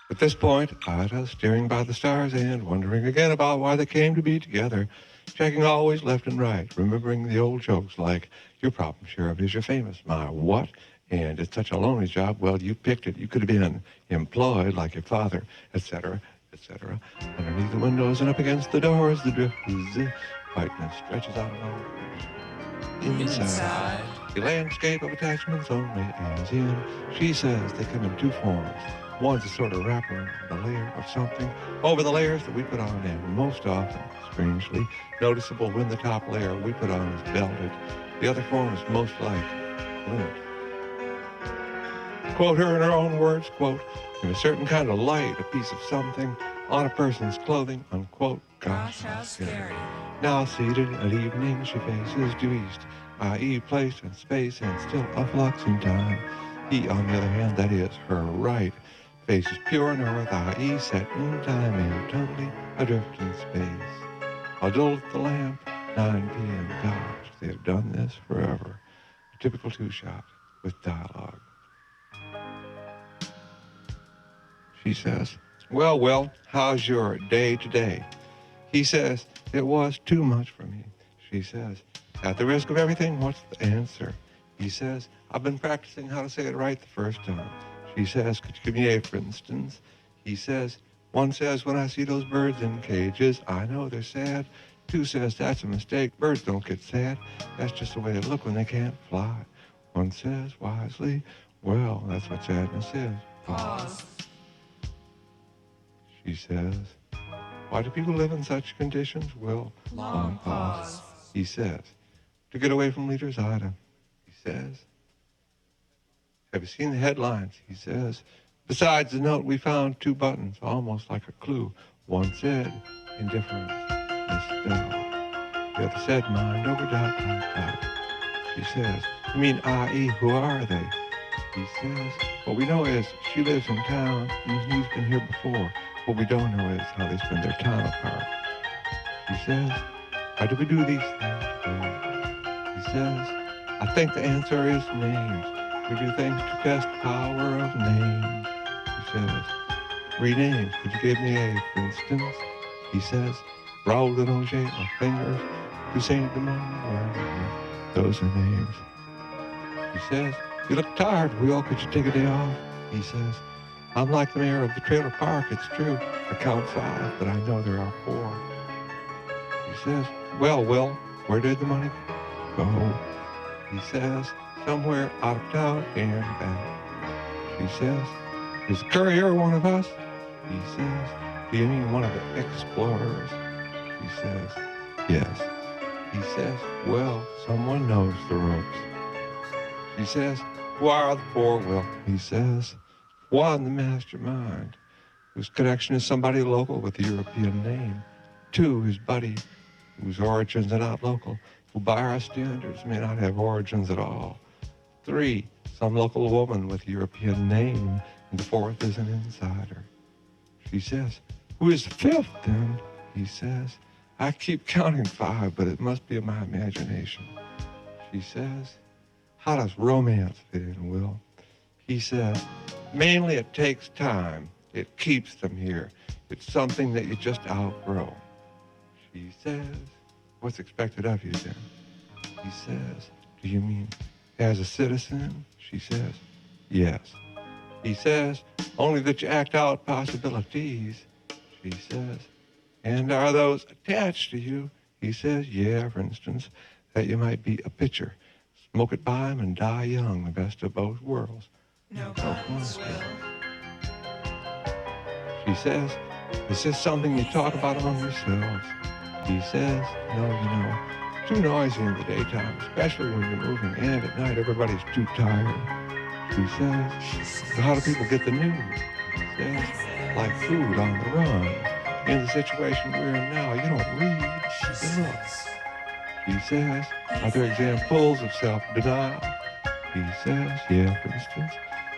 At this point, Ida, steering by the stars and wondering again about why they came to be together, checking always left and right, remembering the old jokes like, your problem, Sheriff, is you're famous. My what? And it's such a lonely job. Well, you picked it. You could have been employed like your father, etc., etc. Underneath the windows and up against the doors, the drift is whiteness stretches out along inside. The landscape of attachments only as in. She says they come in two forms. One's a sort of wrapper, the layer of something over the layers that we put on, and most often, strangely, noticeable when the top layer we put on is belted. The other form is most like lint. Quote her in her own words, quote, in a certain kind of light, a piece of something on a person's clothing, unquote. Gosh, how scary. Now seated at evening, she faces due east, i.e. place and space and still a flux in time. He, on the other hand, that is, her right, faces pure north, i.e. set in time and totally adrift in space. I'll dull the lamp, 9 p.m. Gosh, they have done this forever. A typical two-shot with dialogue. She says, well, how's your day today? He says, it was too much for me. She says, at the risk of everything, what's the answer? He says, I've been practicing how to say it right the first time. She says, could you give me a for instance? He says, one says, when I see those birds in cages, I know they're sad. Two says, that's a mistake. Birds don't get sad. That's just the way they look when they can't fly. One says, wisely, well, that's what sadness is. Pause. She says, why do people live in such conditions? Well, long pause. He says, to get away from leaders, Ida. He says, have you seen the headlines? He says, besides the note, we found 2 buttons, almost like a clue. One said, indifference, misspelled. The other said, mind over ... She says, you mean i.e., who are they? He says, what we know is she lives in town and he's been here before. What we don't know is how they spend their time apart. He says, why do we do these things together? He says, I think the answer is names. We do things to test the power of names. He says, 3 names. Could you give me a, for instance? He says, Raoul de Noger, my fingers, Hussein de Montmorency. Those are names. He says, you look tired, Will. Could you take a day off? He says, I'm like the mayor of the trailer park, it's true. I count 5, but I know there are 4. He says, well, Will, where did the money go? He says, somewhere out of town and back. She says, is the courier one of us? He says, do you mean one of the explorers? She says, yes. He says, well, someone knows the ropes. She says, who are the 4? Well, he says, 1, the mastermind, whose connection is somebody local with a European name. 2, his buddy, whose origins are not local, who by our standards may not have origins at all. 3, some local woman with a European name, and the 4th is an insider. She says, who is the 5th then? He says, I keep counting 5, but it must be in my imagination. She says, how does romance fit in, Will? He says, mainly it takes time. It keeps them here. It's something that you just outgrow. She says, what's expected of you then? He says, do you mean as a citizen? She says, yes. He says, only that you act out possibilities. She says, and are those attached to you? He says, yeah, for instance, that you might be a pitcher. Smoke it by him and die young, the best of both worlds. No buttons, Will. She says, is this something you talk about among yourselves? He says, no, you know, too noisy in the daytime, especially when you're moving, and at night everybody's too tired. She says, so how do people get the news? He says, like food on the run. In the situation we're in now, you don't read, you look. He says, are there examples of self-denial? He says, yeah, for instance,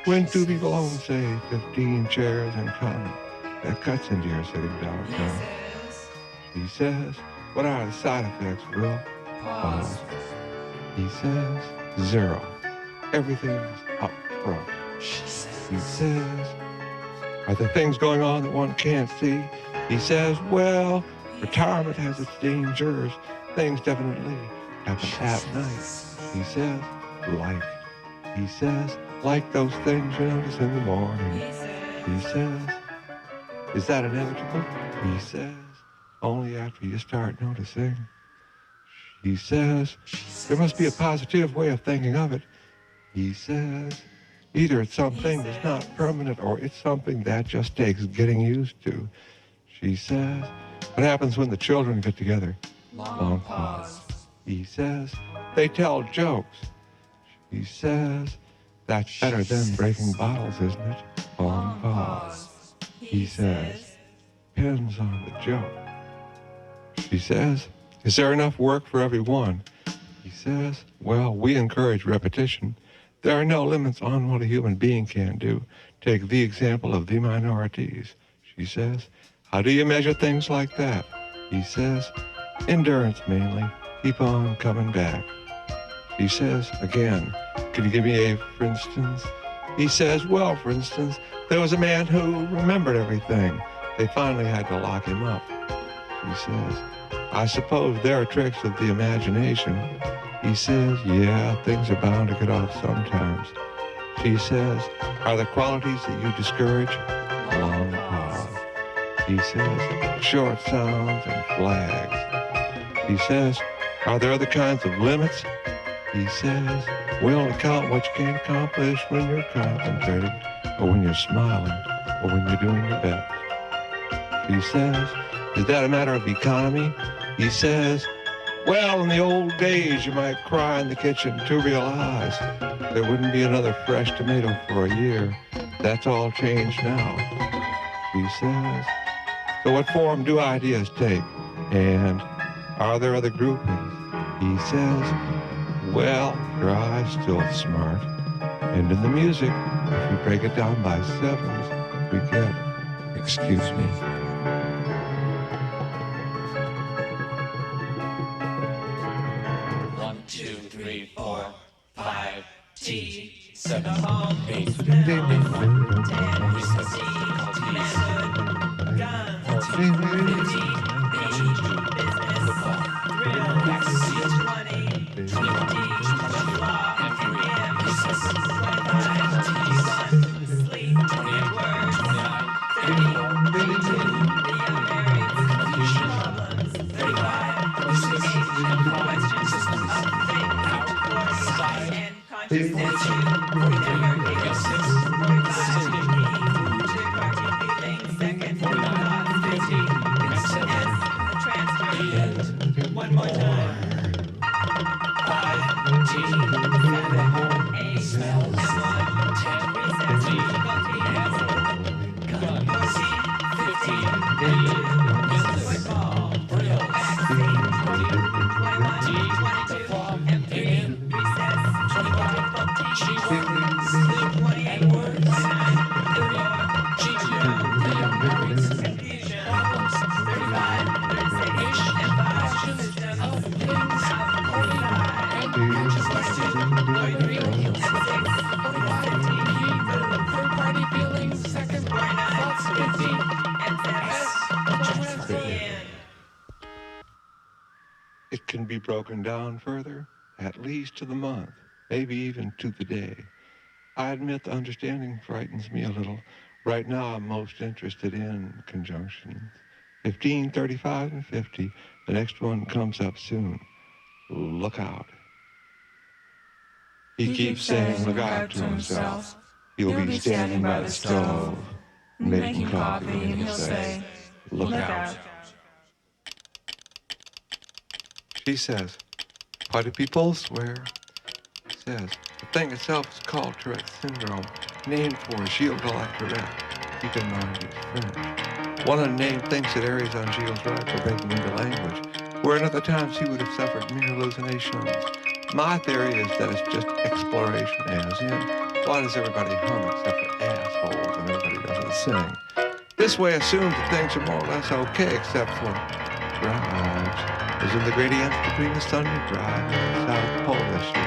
when 2 people own, say, 15 chairs in common, that cuts into your sitting downtown. He says, what are the side effects, Will? Pause. He says, 0. Everything's up front. He says, Are there things going on that one can't see? He says, well, retirement has its dangers. Things definitely happen at night. He says, like. He says, like those things you notice in the morning. He says, is that inevitable? He says, only after you start noticing. He says, there must be a positive way of thinking of it. He says, either it's something that's not permanent or it's something that just takes getting used to. She says, what happens when the children get together? Long pause. He says, they tell jokes. He says, that's better than breaking bottles, isn't it? Long pause. He says, depends on the joke. She says, is there enough work for everyone? He says, well, we encourage repetition. There are no limits on what a human being can do. Take the example of the minorities. She says, how do you measure things like that? He says, endurance mainly. Keep on coming back. She says, again, can you give me a for instance? He says, well, for instance, there was a man who remembered everything. They finally had to lock him up. She says, I suppose there are tricks of the imagination. He says, yeah, things are bound to get off sometimes. She says, are there qualities that you discourage? Long pause. He says, short sounds and flags. He says, are there other kinds of limits? He says, we only count what you can accomplish when you're concentrating, or when you're smiling, or when you're doing your best. He says, is that a matter of economy? He says, well, in the old days, you might cry in the kitchen to realize there wouldn't be another fresh tomato for a year. That's all changed now. He says, so what form do ideas take? And are there other groupings? He says, well, your eye's still smart. And in the music, if we break it down by sevens, we get, excuse me. T, 7, 8, 10, recess, gun, 14, 15, football, backseat, 20, 21, and recess, 25, sleep, 28, 29, 30, 32, 35, 36, questions, systems, out, consciousness, 1 more time. 5, T, 7, 8, 7, 10, gun, 15, football, drill, 21, 22, M3, recess, 25, G1, 28 words, 29, 34, confusion, 35, 36, and 5, system, out, 45, third-party feelings, second, thoughts, 50, and 7, It can be broken down further, at least to the month, maybe even to the day. I admit the understanding frightens me a little. Right now, I'm most interested in conjunctions. 15, 35, and 50. The next one comes up soon. Look out. He keeps saying look out to himself. He'll be standing by the stove, making coffee, and he'll say, look out. She says, why do people swear? He says, the thing itself is called Tourette's syndrome, named for Gilles de la Tourette. Keep in mind he's French. One unnamed thinks it errs on Gilles' right for breaking into language, where in other times he would have suffered mere hallucinations. My theory is that it's just exploration, as in, why does everybody hum except for assholes and everybody doesn't sing? This way assumes that things are more or less okay except for drives. As in the gradients between the Sunday drive and the South Pole issue.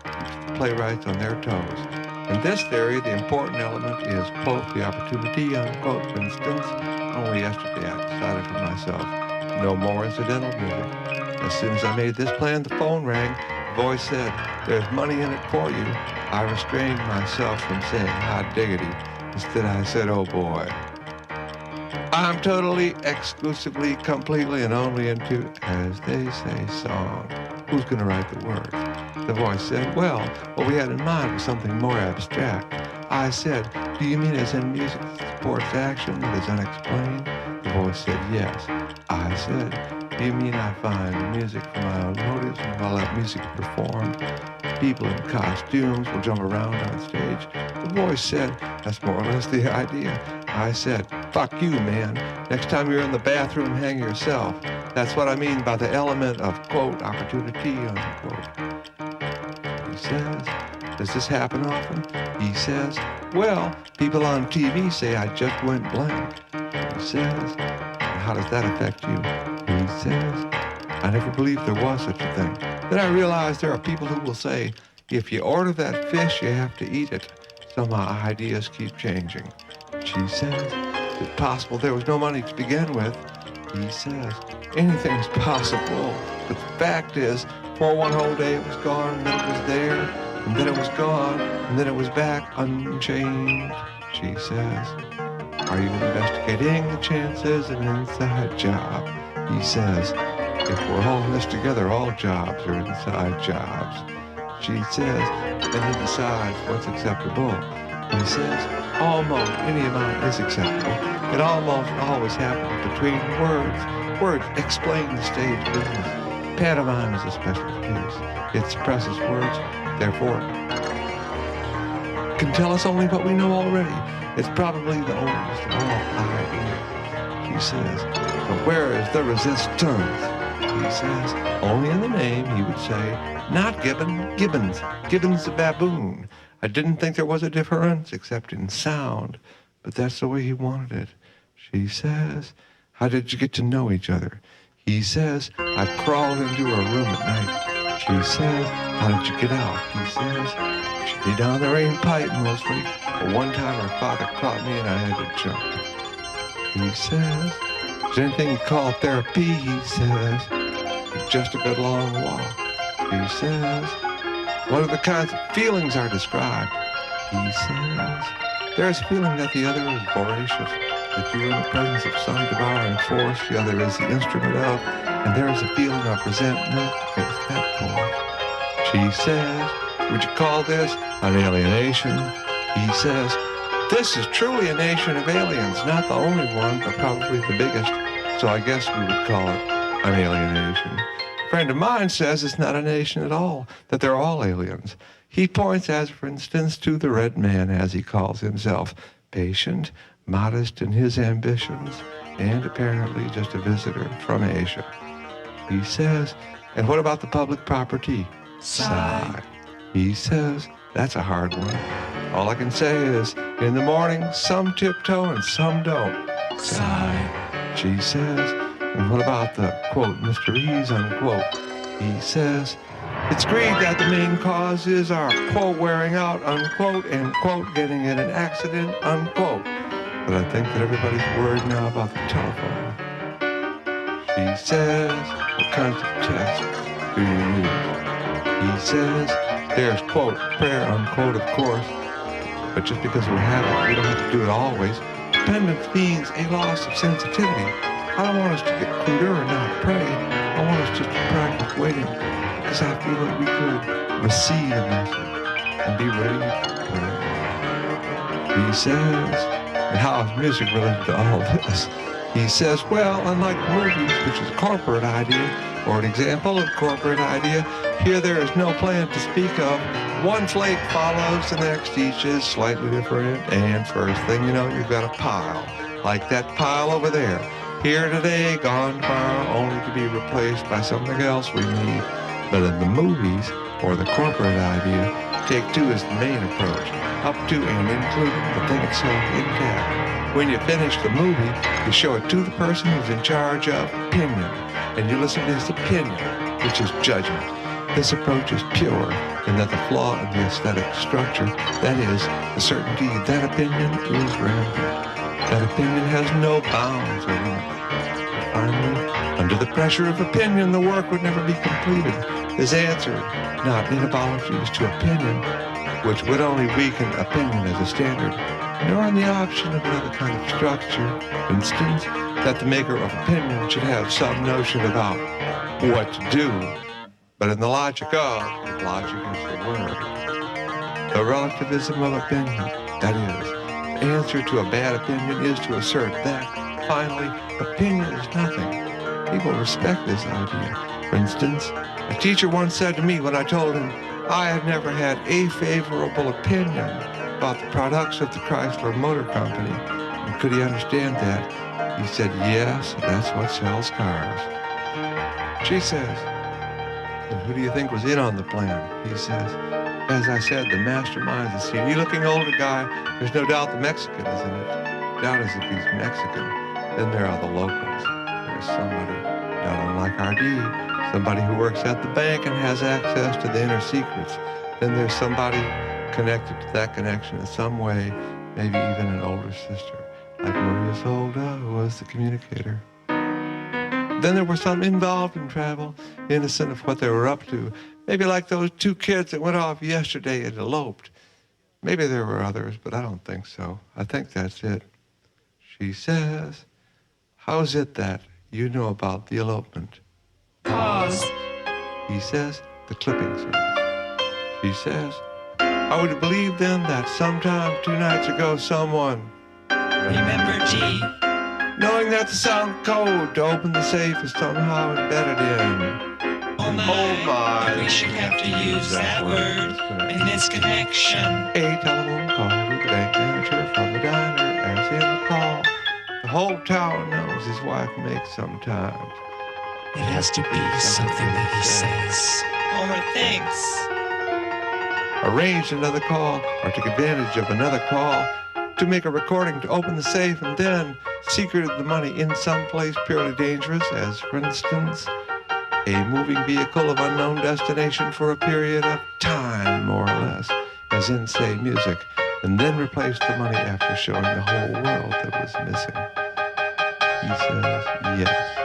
Keeps the playwrights on their toes. In this theory, the important element is, quote, the opportunity, unquote. For instance, only yesterday I decided for myself, no more incidental music. As soon as I made this plan, the phone rang. The voice said, there's money in it for you. I restrained myself from saying, hot diggity. Instead, I said, oh boy. I'm totally, exclusively, completely, and only into, as they say, song. Who's going to write the words? The voice said, well, what we had in mind was something more abstract. I said, do you mean as in music that supports action that is unexplained? The voice said, yes. I said, do you mean I find music for my own motives and while that music is performed, people in costumes will jump around on stage? The voice said, that's more or less the idea. I said, fuck you, man. Next time you're in the bathroom, hang yourself. That's what I mean by the element of, quote, opportunity, unquote. He says, does this happen often? He says, well, people on TV say I just went blank. He says, and how does that affect you? He says, I never believed there was such a thing. Then I realized there are people who will say, if you order that fish, you have to eat it. So my ideas keep changing. She says, is it possible there was no money to begin with? He says, anything's possible. But the fact is, for one whole day it was gone, and then it was there, and then it was gone, and then it was back unchanged. She says, are you investigating the chances of an inside job? He says, if we're holding this together, all jobs are inside jobs. She says, and he decides what's acceptable. He says, almost any amount is acceptable. It almost always happens between words. Words explain the stage business. Pantomime is a special case. It suppresses words, therefore can tell us only what we know already. It's probably the oldest of all ideas. She says, but where is the resistance? He says, only in the name, he would say, not Gibbon, Gibbons. Gibbons the baboon. I didn't think there was a difference except in sound, but that's the way he wanted it. She says, how did you get to know each other? He says, I crawled into her room at night. She says, how did you get out? He says, she'd be down the rain pipe mostly, but one time her father caught me and I had to jump. He says, is there anything you call therapy? He says, just a good long walk. He says, what are the kinds of feelings are described? He says, there's a feeling that the other is voracious, that you are in the presence of some devouring force the other is the instrument of, and there is a feeling of resentment against that force. She says, would you call this an alienation? He says, this is truly a nation of aliens, not the only one, but probably the biggest, so I guess we would call it an alienation. A friend of mine says it's not a nation at all, that they're all aliens. He points, as for instance, to the red man, as he calls himself, patient, modest in his ambitions, and apparently just a visitor from Asia. He says, and what about the public property? Sigh. He says, that's a hard one. All I can say is, in the morning, some tiptoe and some don't. Sigh. She says, and what about the, quote, mysteries, unquote? He says, it's agreed that the main cause is our, quote, wearing out, unquote, and, quote, getting in an accident, unquote. But I think that everybody's worried now about the telephone. She says, what kinds of tests do you use? He says, there's, quote, prayer, unquote, of course. But just because we have it, we don't have to do it always. Dependence means a loss of sensitivity. I don't want us to get cruder and not pray. I want us just to practice waiting, because I feel that we could receive a message and be ready for prayer. He says, and how is music related to all this? He says, well, unlike movies, which is a corporate idea, or an example of corporate idea, here there is no plan to speak of. One flake follows the next, each is slightly different, and first thing you know, you've got a pile, like that pile over there. Here today, gone tomorrow, only to be replaced by something else we need. But in the movies, or the corporate idea, take two is the main approach, up to and including the thing itself intact. When you finish the movie, you show it to the person who's in charge of opinion, and you listen to his opinion, which is judgment. This approach is pure in that the flaw in the aesthetic structure, that is, the certainty that opinion is random. That opinion has no bounds or limits. Finally, under the pressure of opinion, the work would never be completed. Is answered not in apologies to opinion, which would only weaken opinion as a standard, nor in the option of another kind of structure, for instance, that the maker of opinion should have some notion about what to do, but in the logic of, if logic is the word, the relativism of opinion, that is, the answer to a bad opinion is to assert that, finally, opinion is nothing. People respect this idea. For instance, a teacher once said to me when I told him I had never had a favorable opinion about the products of the Chrysler Motor Company, and could he understand that? He said, yes, that's what sells cars. She says, and who do you think was in on the plan? He says, as I said, the mastermind, the CD-looking older guy. There's no doubt the Mexican is in it. Doubt as if he's Mexican. Then there are the locals. There's somebody, not unlike RD, somebody who works at the bank and has access to the inner secrets. Then there's somebody connected to that connection in some way, maybe even an older sister, like Maria Solda, who was the communicator. Then there were some involved in travel, innocent of what they were up to, maybe like those two kids that went off yesterday and eloped. Maybe there were others, but I don't think so. I think that's it. She says, how is it that you know about the elopement? Pause. He says, the clipping service. She says, I would believe then that sometime 2 nights ago someone, Remember G. knowing that the sound code to open the safe is somehow embedded in. Oh my, we should have to use that word in its connection. A telephone call to the bank manager from the diner, as in the call. The whole town knows his wife makes sometimes. It has to be something that he says or thinks. Arranged another call or took advantage of another call to make a recording to open the safe and then secreted the money in some place purely dangerous, as for instance, a moving vehicle of unknown destination for a period of time, more or less, as in, say, music, and then replaced the money after showing the whole world that was missing. He says yes.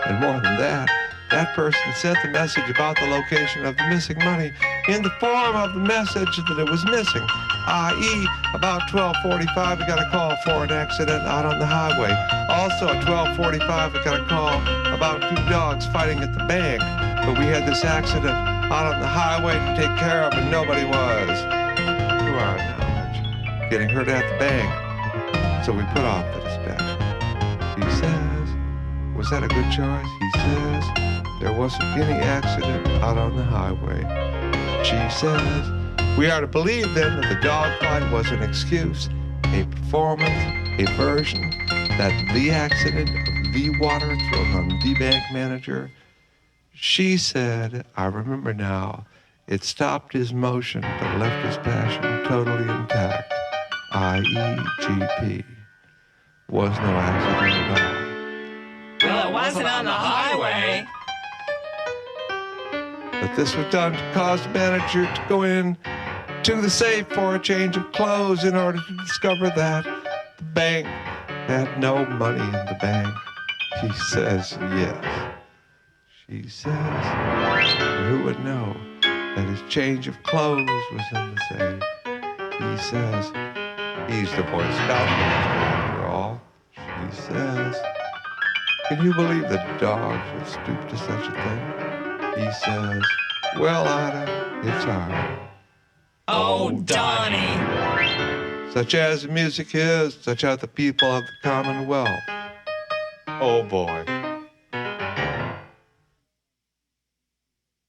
And more than that, that person sent the message about the location of the missing money in the form of the message that it was missing, i.e., about 12:45, we got a call for an accident out on the highway. Also at 12:45, we got a call about 2 dogs fighting at the bank, but we had this accident out on the highway to take care of, and nobody was, to our knowledge, getting hurt at the bank. So we put off the dispatch. He says, was that a good choice? He says, there wasn't any accident out on the highway. She says, we are to believe then that the dogfight was an excuse, a performance, a version, that the accident of the water thrown on the bank manager. She said, I remember now, it stopped his motion but left his passion totally intact, i.e. GP. Was no accident at all. Well, it wasn't on the highway. But this was done to cause the manager to go in to the safe for a change of clothes in order to discover that the bank had no money in the bank. He says yes. She says, who would know that his change of clothes was in the safe? He says, he's the Boy Scout master after all. She says, can you believe the dog should stoop to such a thing? He says, well, Ida, it's hard. Oh, Donnie. Such as the music is, such are the people of the Commonwealth. Oh, boy.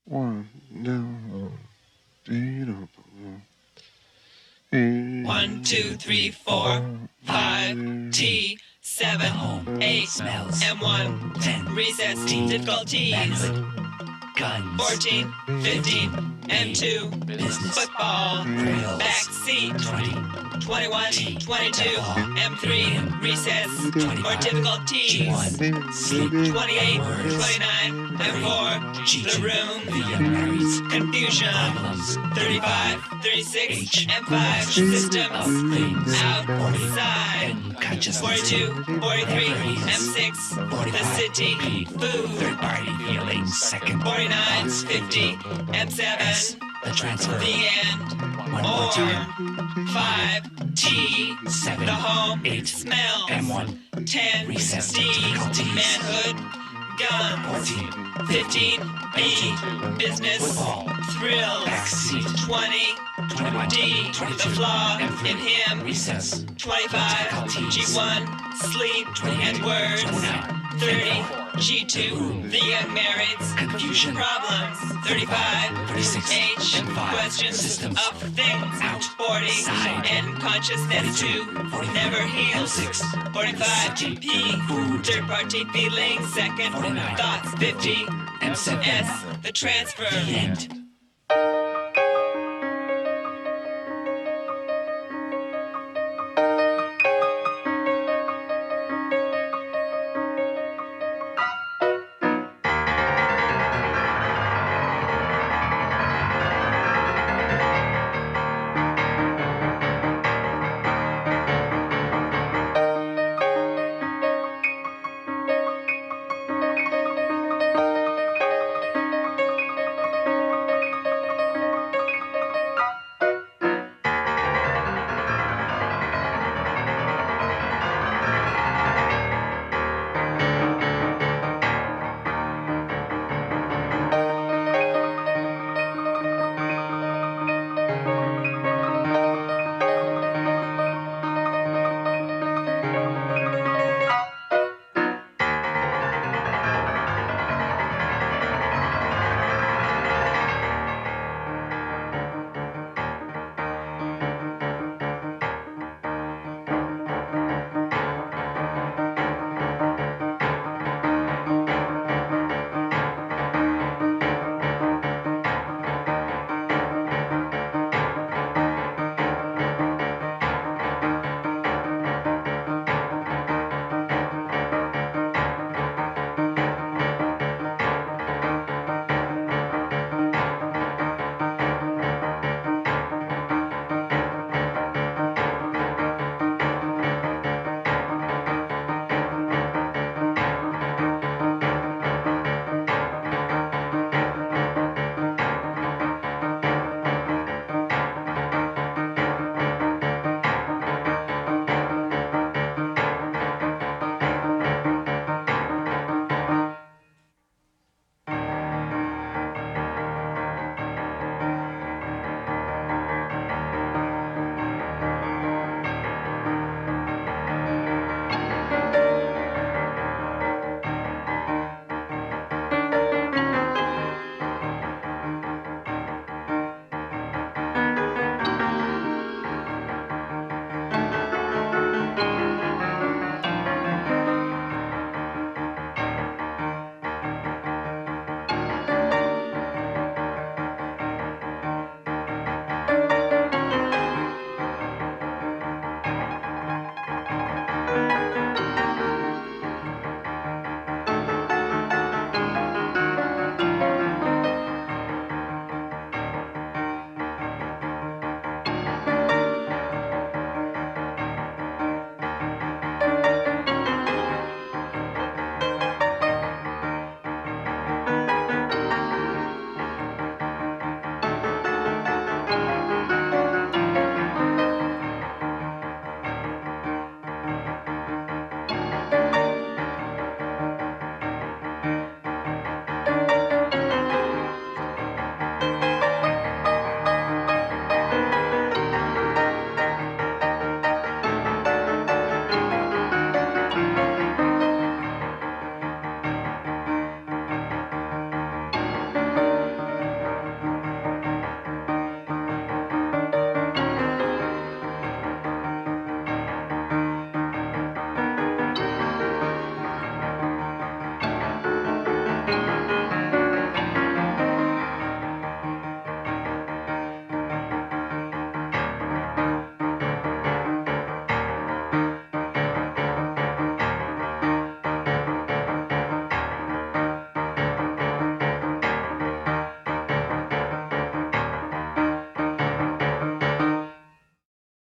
1, 2, 3, 4, 5, T, 7, 8, smells, M1, 10, recess, difficulties, manhood, guns, 14, 15, M2, business, football, rails, backseat, 20, 21, 22, M3, recess, or difficult T, G1, sleep, 28, words, 29, M4, G2, the room, the unmarried, confusion, problems, 35, 36, H, M5, of systems, things, outside, and consciousness, 42, 43, whatever it is, M6, 45, the city, P, food, third party feelings, second, 49, thoughts, 50, S, M7, the transfer, the end, 1 more or time, 5, T, 7, the home, 8, smell, M1, 10, recess, D, difficulties, manhood, guns, 14, 15, B, business, football, thrills, backseat, 20, 21, D, 22, the flaw M3, in him, recess, 25, difficulties, G1, sleep 28, and words, 29, 30, M4, G2, the unmarrieds, confusion, problems, 35, 36, H, M5, questions systems, of things, out, 40, side, and consciousness 42, 2, 44, never heals, M6, 45, city, P, food, third party feelings, second, 49, thoughts, 50, M7, S, the transfer, the end,